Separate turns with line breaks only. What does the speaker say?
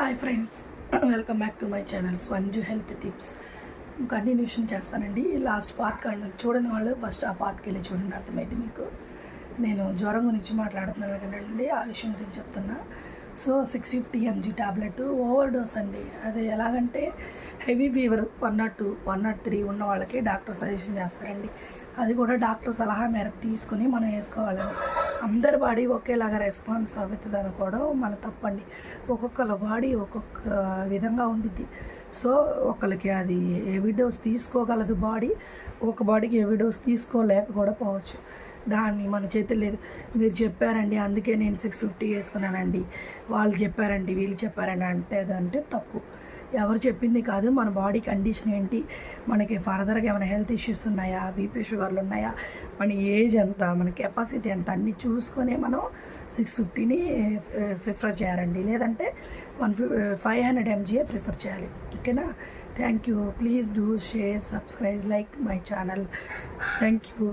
Hi friends, welcome back to my channel స్వంజు health tips. Continuation చేస్తానండి. Last part చూడని వాళ్ళు ఫస్ట్ ఆ పార్ట్కి వెళ్ళి చూడండి, అర్థమైంది మీకు. నేను జ్వరం గురించి మాట్లాడుతున్నాను కదండి, ఆ విషయం గురించి చెప్తున్నా. So 650 mg tablet over dose అండి. అది ఎలాగంటే హెవీ ఫీవర్ 102, 103 ఉన్న వాళ్ళకి డాక్టర్ సజెషన్ చేస్తారండి. అది కూడా డాక్టర్ సలహా మేరకు తీసుకొని మనం వేసుకోవాలండి. అందరి బాడీ ఒకేలాగా రెస్పాన్స్ అవుతుంది అనుకోవడం మన తప్పండి. ఒక్కొక్కళ్ళ బాడీ ఒక్కొక్క విధంగా ఉండిద్ది. సో ఒకరికి అది హెవీ డోస్ తీసుకోగలదు బాడీ, ఒక్కొక్క బాడీకి హెవీ డోస్ తీసుకోలేక కూడా పోవచ్చు. దాన్ని మన చేతులు లేదు. మీరు చెప్పారండి అందుకే నేను 650 వేసుకున్నానండి, వాళ్ళు చెప్పారండి వీళ్ళు చెప్పారండి అంటే తప్పు. ఎవరు చెప్పింది కాదు, మన బాడీ కండిషన్ ఏంటి, మనకి ఫర్దర్గా ఏమైనా హెల్త్ ఇష్యూస్ ఉన్నాయా, బీపీ షుగర్లు ఉన్నాయా, మన ఏజ్ ఎంత, మన కెపాసిటీ ఎంత అన్నీ చూసుకొని మనం 650ని ప్రిఫర్ చేయాలండి. లేదంటే 500 mg ప్రిఫర్ చేయాలి. ఓకేనా? Thank you. Please do share, subscribe, like my channel. Thank you.